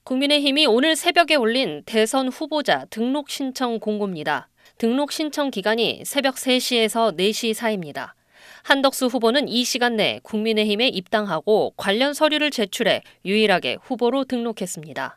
국민의힘이 오늘 새벽에 올린 대선 후보자 등록 신청 공고입니다. 등록 신청 기간이 새벽 3시에서 4시 사이입니다. 한덕수 후보는 이 시간 내 국민의힘에 입당하고 관련 서류를 제출해 유일하게 후보로 등록했습니다.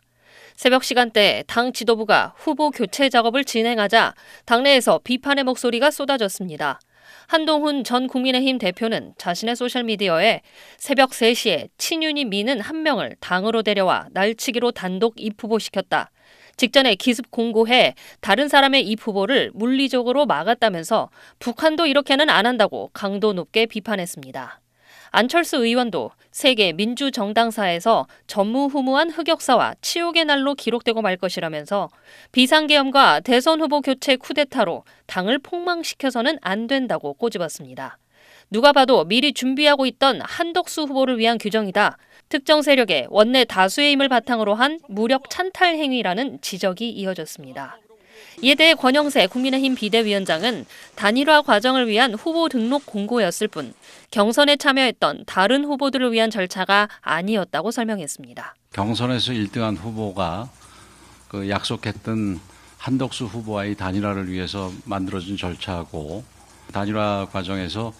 새벽 시간대 당 지도부가 후보 교체 작업을 진행하자 당내에서 비판의 목소리가 쏟아졌습니다. 한동훈 전 국민의힘 대표는 자신의 소셜미디어에 새벽 3시에 친윤이 미는 한 명을 당으로 데려와 날치기로 단독 입후보시켰다. 직전에 기습 공고해 다른 사람의 입후보를 물리적으로 막았다면서 북한도 이렇게는 안 한다고 강도 높게 비판했습니다. 안철수 의원도 세계 민주정당사에서 전무후무한 흑역사와 치욕의 날로 기록되고 말 것이라면서 비상계엄과 대선 후보 교체 쿠데타로 당을 폭망시켜서는 안 된다고 꼬집었습니다. 누가 봐도 미리 준비하고 있던 한덕수 후보를 위한 규정이다. 특정 세력의 원내 다수의 힘을 바탕으로 한 무력 찬탈 행위라는 지적이 이어졌습니다. 이에 대해 권영세 국민의힘 비대위원장은 단일화 과정을 위한 후보 등록 공고였을 뿐 경선에 참여했던 다른 후보들을 위한 절차가 아니었다고 설명했습니다. 경선에서 1등한 후보가 약속했던 한덕수 후보와의 단일화를 위해서 만들어진 절차고, 단일화 과정에서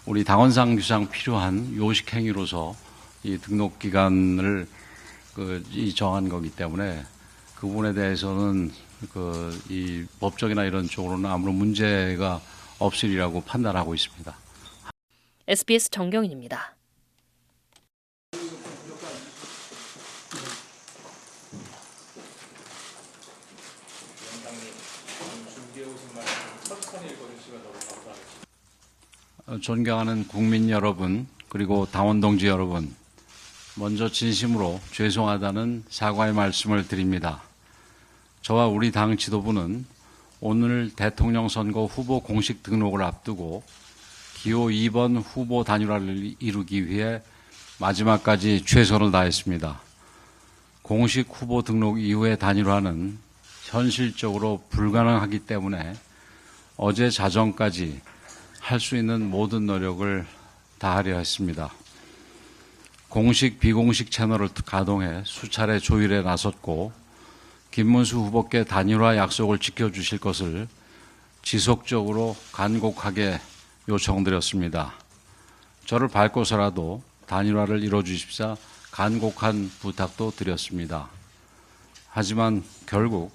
우리 당원상 규상 필요한 요식 행위로서 이 등록 기간을 정한 거기 때문에 그 부분에 대해서는 이 법적이나 이런 쪽으로는 아무런 문제가 없으리라고 판단하고 있습니다. SBS 정경인입니다. 존경하는 국민 여러분, 그리고 당원 동지 여러분, 먼저 진심으로 죄송하다는 사과의 말씀을 드립니다. 저와 우리 당 지도부는 오늘 대통령 선거 후보 공식 등록을 앞두고 기호 2번 후보 단일화를 이루기 위해 마지막까지 최선을 다했습니다. 공식 후보 등록 이후의 단일화는 현실적으로 불가능하기 때문에 어제 자정까지 할 수 있는 모든 노력을 다하려 했습니다. 공식, 비공식 채널을 가동해 수차례 조율에 나섰고, 김문수 후보께 단일화 약속을 지켜주실 것을 지속적으로 간곡하게 요청드렸습니다. 저를 밟고서라도 단일화를 이뤄주십사 간곡한 부탁도 드렸습니다. 하지만 결국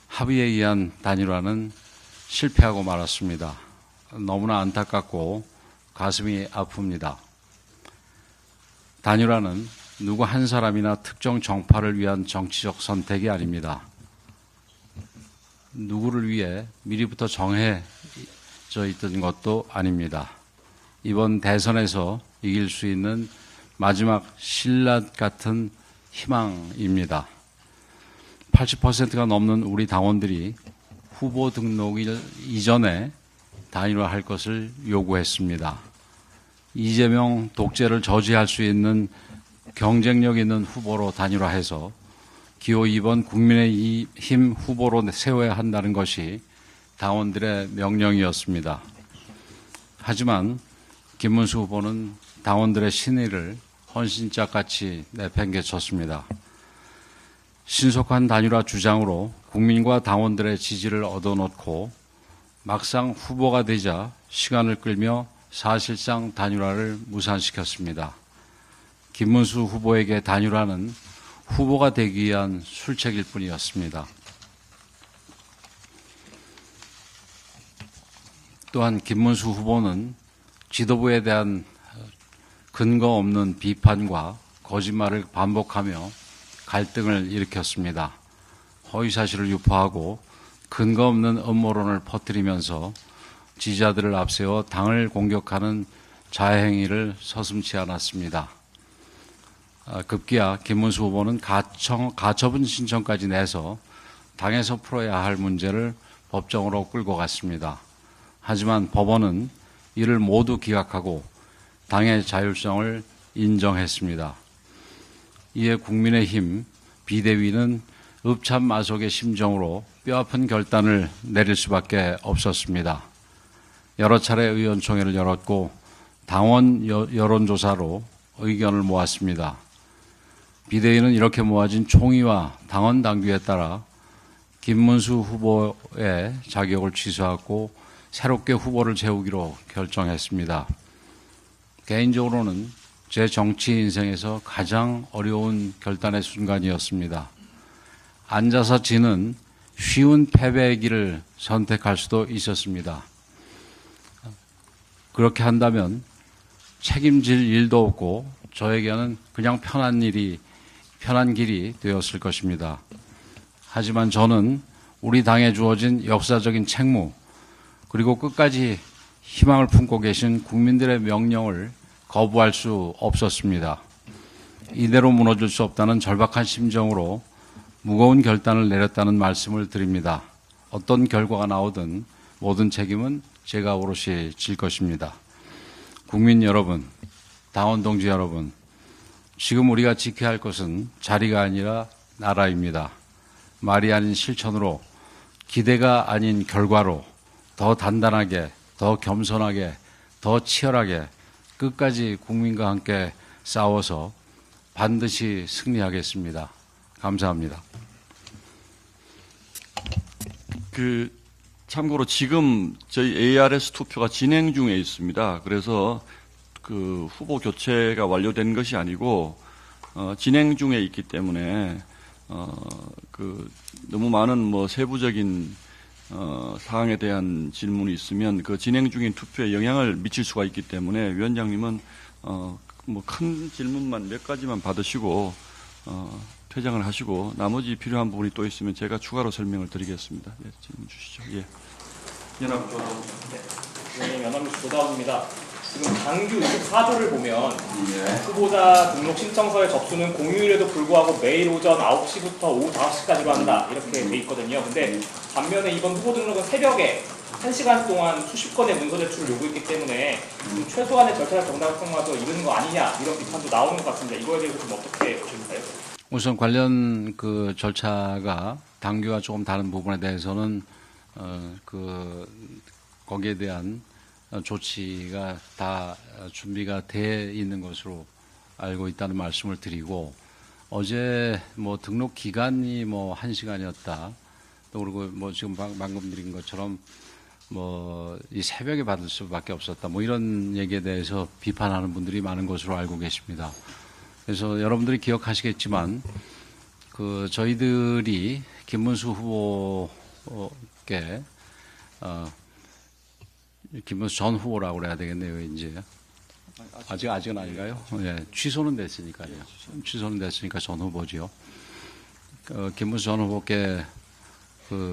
합의에 의한 단일화는 실패하고 말았습니다. 너무나 안타깝고 가슴이 아픕니다. 단일화는 누구 한 사람이나 특정 정파를 위한 정치적 선택이 아닙니다. 누구를 위해 미리부터 정해져 있던 것도 아닙니다. 이번 대선에서 이길 수 있는 마지막 신라 같은 희망입니다. 80%가 넘는 우리 당원들이 후보 등록일 이전에 단일화할 것을 요구했습니다. 이재명 독재를 저지할 수 있는 경쟁력 있는 후보로 단일화해서 기호 2번 국민의힘 후보로 세워야 한다는 것이 당원들의 명령이었습니다. 하지만 김문수 후보는 당원들의 신의를 헌신짝같이 내팽개쳤습니다. 신속한 단일화 주장으로 국민과 당원들의 지지를 얻어놓고 막상 후보가 되자 시간을 끌며 사실상 단일화를 무산시켰습니다. 김문수 후보에게 단일화는 후보가 되기 위한 술책일 뿐이었습니다. 또한 김문수 후보는 지도부에 대한 근거 없는 비판과 거짓말을 반복하며 갈등을 일으켰습니다. 허위사실을 유포하고 근거 없는 음모론을 퍼뜨리면서 지지자들을 앞세워 당을 공격하는 자해행위를 서슴지 않았습니다. 급기야 김문수 후보는 가처분 신청까지 내서 당에서 풀어야 할 문제를 법정으로 끌고 갔습니다. 하지만 법원은 이를 모두 기각하고 당의 자율성을 인정했습니다. 이에 국민의힘 비대위는 읍참마속의 심정으로 뼈아픈 결단을 내릴 수밖에 없었습니다. 여러 차례 의원총회를 열었고 당원 여론조사로 의견을 모았습니다. 비대위는 이렇게 모아진 총의와 당원 당규에 따라 김문수 후보의 자격을 취소하고 새롭게 후보를 세우기로 결정했습니다. 개인적으로는 제 정치 인생에서 가장 어려운 결단의 순간이었습니다. 앉아서 지는 쉬운 패배의 길을 선택할 수도 있었습니다. 그렇게 한다면 책임질 일도 없고 저에게는 그냥 편한 길이 되었을 것입니다. 하지만 저는 우리 당에 주어진 역사적인 책무 그리고 끝까지 희망을 품고 계신 국민들의 명령을 거부할 수 없었습니다. 이대로 무너질 수 없다는 절박한 심정으로 무거운 결단을 내렸다는 말씀을 드립니다. 어떤 결과가 나오든 모든 책임은 제가 오롯이 질 것입니다. 국민 여러분, 당원 동지 여러분, 지금 우리가 지켜야 할 것은 자리가 아니라 나라입니다. 말이 아닌 실천으로, 기대가 아닌 결과로 더 단단하게, 더 겸손하게, 더 치열하게 끝까지 국민과 함께 싸워서 반드시 승리하겠습니다. 감사합니다. 참고로 지금 저희 ARS 투표가 진행 중에 있습니다. 그래서 후보 교체가 완료된 것이 아니고 진행 중에 있기 때문에 너무 많은 세부적인 사항에 대한 질문이 있으면 그 진행 중인 투표에 영향을 미칠 수가 있기 때문에 위원장님은 큰 질문만 몇 가지만 받으시고 퇴장을 하시고 나머지 필요한 부분이 또 있으면 제가 추가로 설명을 드리겠습니다. 예, 질문 주시죠. 예. 연합 조다원. 네, 연합뉴스 조다원입니다. 지금 당규 24조를 보면 후보자 등록 신청서의 접수는 공휴일에도 불구하고 매일 오전 9시부터 오후 5시까지로 한다 이렇게 돼 있거든요. 근데 반면에 이번 후보 등록은 새벽에 1시간 동안 수십 건의 문서 제출을 요구했기 때문에 최소한의 절차적 정당성마저 이르는 거 아니냐 이런 비판도 나오는 것 같습니다. 이거에 대해서 좀 어떻게 보십니까요? 우선 관련 절차가 당규와 조금 다른 부분에 대해서는 거기에 대한 조치가 다 준비가 돼 있는 것으로 알고 있다는 말씀을 드리고, 어제 등록 기간이 1시간이었다. 또 그리고 지금 방금 드린 것처럼 이 새벽에 받을 수밖에 없었다. 이런 얘기에 대해서 비판하는 분들이 많은 것으로 알고 계십니다. 그래서 여러분들이 기억하시겠지만 저희들이 김문수 후보께 김문수 전 후보라고 그래야 되겠네요, 이제. 아직은 아닌가요? 예, 취소는 됐으니까요. 취소는 됐으니까 전 후보지요. 김문수 전 후보께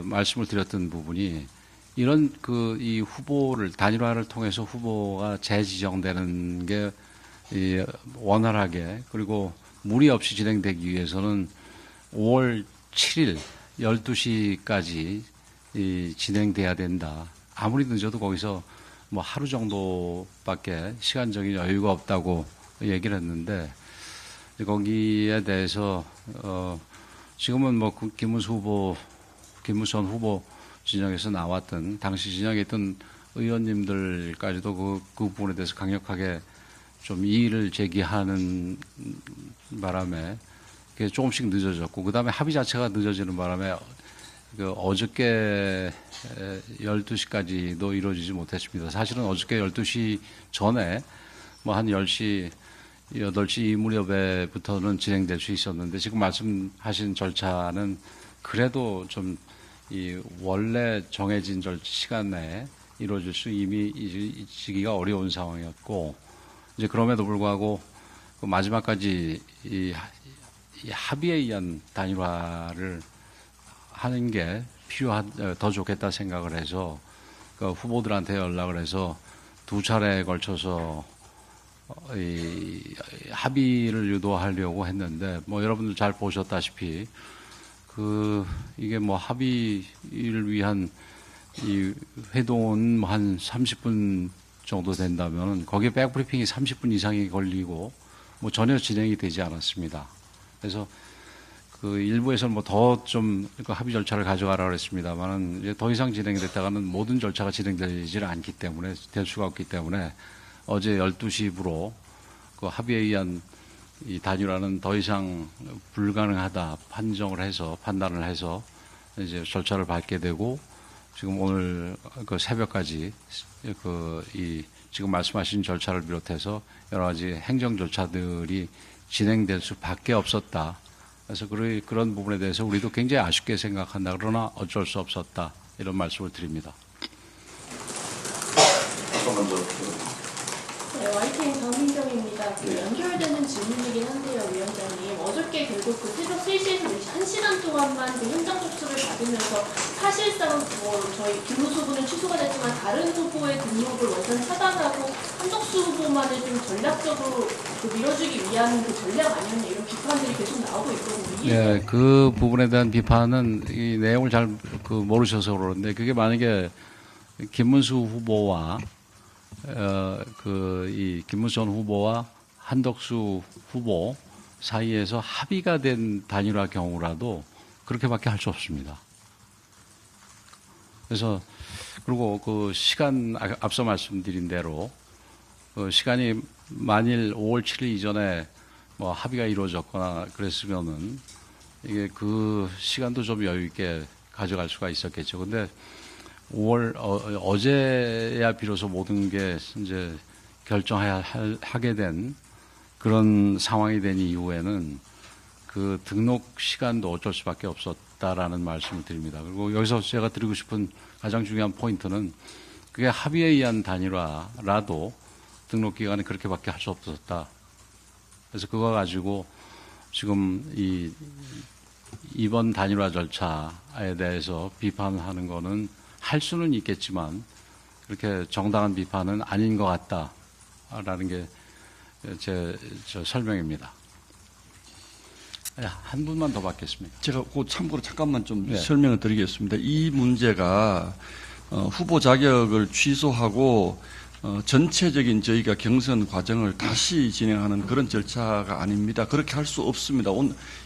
말씀을 드렸던 부분이 이런 이 후보를 단일화를 통해서 후보가 재지정되는 게 원활하게 그리고 무리 없이 진행되기 위해서는 5월 7일 12시까지 진행돼야 된다. 아무리 늦어도 거기서 하루 정도밖에 시간적인 여유가 없다고 얘기를 했는데, 거기에 대해서 지금은 김문수 전 후보 진영에서 나왔던 당시 진영에 있던 의원님들까지도 그 부분에 대해서 강력하게 좀 이의를 제기하는 바람에 그게 조금씩 늦어졌고, 그 다음에 합의 자체가 늦어지는 바람에 어저께 12시까지도 이루어지지 못했습니다. 사실은 어저께 12시 전에 한 10시, 8시 이 무렵에부터는 진행될 수 있었는데, 지금 말씀하신 절차는 그래도 좀 원래 정해진 시간 내에 이루어질 수 이미 이지기가 어려운 상황이었고, 이제 그럼에도 불구하고 마지막까지 이 합의에 의한 단일화를 하는 게 더 좋겠다 생각을 해서 후보들한테 연락을 해서 두 차례에 걸쳐서 합의를 유도하려고 했는데, 여러분들 잘 보셨다시피 이게 합의를 위한 이 회동은 한 30분 정도 된다면 거기에 백브리핑이 30분 이상이 걸리고 전혀 진행이 되지 않았습니다. 그래서 일부에서는 더 좀 합의 절차를 가져가라 그랬습니다만은 이제 더 이상 진행됐다가는 모든 절차가 진행되지 않기 때문에 될 수가 없기 때문에 어제 12시부로 합의에 의한 이 단일화는 더 이상 불가능하다 판단을 해서 이제 절차를 밟게 되고 지금 오늘 그 새벽까지 이 지금 말씀하신 절차를 비롯해서 여러 가지 행정 절차들이 진행될 수밖에 없었다. 그래서 그런 부분에 대해서 우리도 굉장히 아쉽게 생각한다. 그러나 어쩔 수 없었다. 이런 말씀을 드립니다. 네, YTN 정민경입니다. 연결되는 질문이긴 한데요, 위원장님. 어저께 결국 그 새벽 3시에서 4시 1시간 동안만 그 현장 접수를 받으면서 사실상 저희 김문수 후보는 취소가 됐지만 다른 후보의 등록을 완전히 차단하고 한덕수 후보만을 좀 전략적으로 밀어주기 위한 그 전략 아니었냐 이런 비판들이 계속 나오고 있거든요. 네, 그 부분에 대한 비판은 이 내용을 잘 모르셔서 그러는데 그게 만약에 김문수 후보와 이 김문수 전 후보와 한덕수 후보 사이에서 합의가 된 단일화 경우라도 그렇게밖에 할 수 없습니다. 그래서 그리고 그 시간 앞서 말씀드린 대로 그 시간이 만일 5월 7일 이전에 뭐 합의가 이루어졌거나 그랬으면은 이게 그 시간도 좀 여유 있게 가져갈 수가 있었겠죠. 근데 5월 어제야 비로소 모든 게 이제 하게 된 그런 상황이 된 이후에는 그 등록 시간도 어쩔 수밖에 없었다라는 말씀을 드립니다. 그리고 여기서 제가 드리고 싶은 가장 중요한 포인트는 그게 합의에 의한 단일화라도 등록 기간이 그렇게밖에 할 수 없었다. 그래서 그거 가지고 지금 이번 단일화 절차에 대해서 비판하는 거는 할 수는 있겠지만 그렇게 정당한 비판은 아닌 것 같다라는 게 제 설명입니다. 한 분만 더 받겠습니다. 제가 그 참고로 잠깐만 좀 네. 설명을 드리겠습니다. 이 문제가 후보 자격을 취소하고 전체적인 저희가 경선 과정을 다시 진행하는 그런 절차가 아닙니다. 그렇게 할 수 없습니다.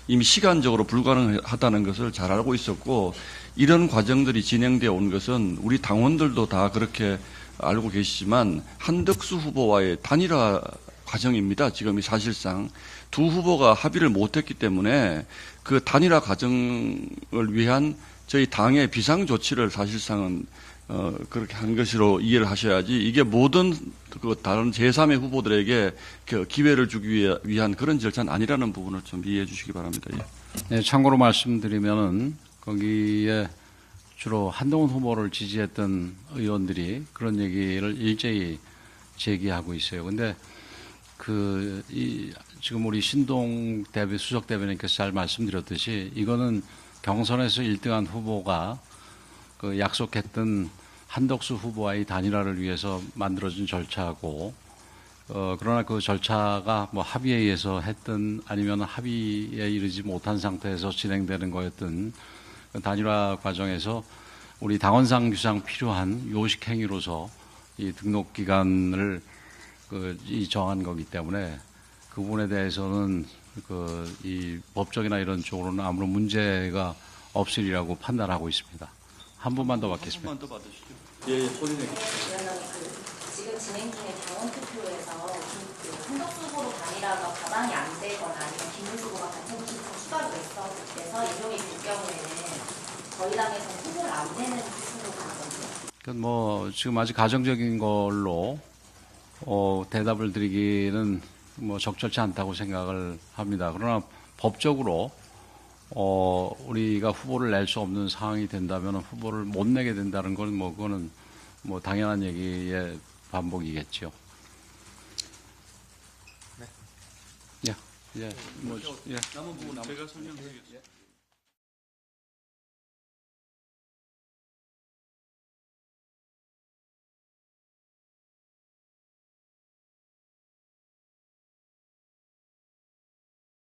이미 시간적으로 불가능하다는 것을 잘 알고 있었고 이런 과정들이 진행되어 온 것은 우리 당원들도 다 그렇게 알고 계시지만 한덕수 후보와의 단일화 과정입니다. 지금이 사실상 두 후보가 합의를 못했기 때문에 그 단일화 과정을 위한 저희 당의 비상조치를 사실상은 그렇게 한 것으로 이해를 하셔야지 이게 모든 그 다른 제3의 후보들에게 그 기회를 주기 위한 그런 절차는 아니라는 부분을 좀 이해해 주시기 바랍니다. 예. 네, 참고로 말씀드리면은 거기에 주로 한동훈 후보를 지지했던 의원들이 그런 얘기를 일제히 제기하고 있어요. 근데 지금 우리 신동 수석 대변인께서 잘 말씀드렸듯이 이거는 경선에서 1등한 후보가 그 약속했던 한덕수 후보와의 단일화를 위해서 만들어진 절차고, 그러나 그 절차가 뭐 합의에 의해서 했든 아니면 합의에 이르지 못한 상태에서 진행되는 거였든 그 단일화 과정에서 우리 당원상 규상 필요한 요식 행위로서 이 등록 기간을 정한 거기 때문에 그 부분에 대해서는 이 법적이나 이런 쪽으로는 아무런 문제가 없으리라고 판단하고 있습니다. 한 분만 더 받겠습니다. 한 번만 더 받으시죠. 예, 본인의. 위원장님, 지금 진행 중인 당원 투표에서 한덕수 후보로 단일화가 가당이 안 되거나 아니면 김문수 후보가 같은 신청 추가로 돼서 이종이 될 경우에는 저희 당에서는 후보를 안 내는 식으로 가거든요. 뭐 지금 아직 가정적인 걸로 대답을 드리기는 뭐 적절치 않다고 생각을 합니다. 그러나 법적으로 우리가 후보를 낼 수 없는 상황이 된다면 후보를 못 내게 된다는 건 뭐 그거는 뭐 당연한 얘기의 반복이겠죠. 네. 예. 예. 뭐 예. 남은 부분은 제가 설명드리겠습니다.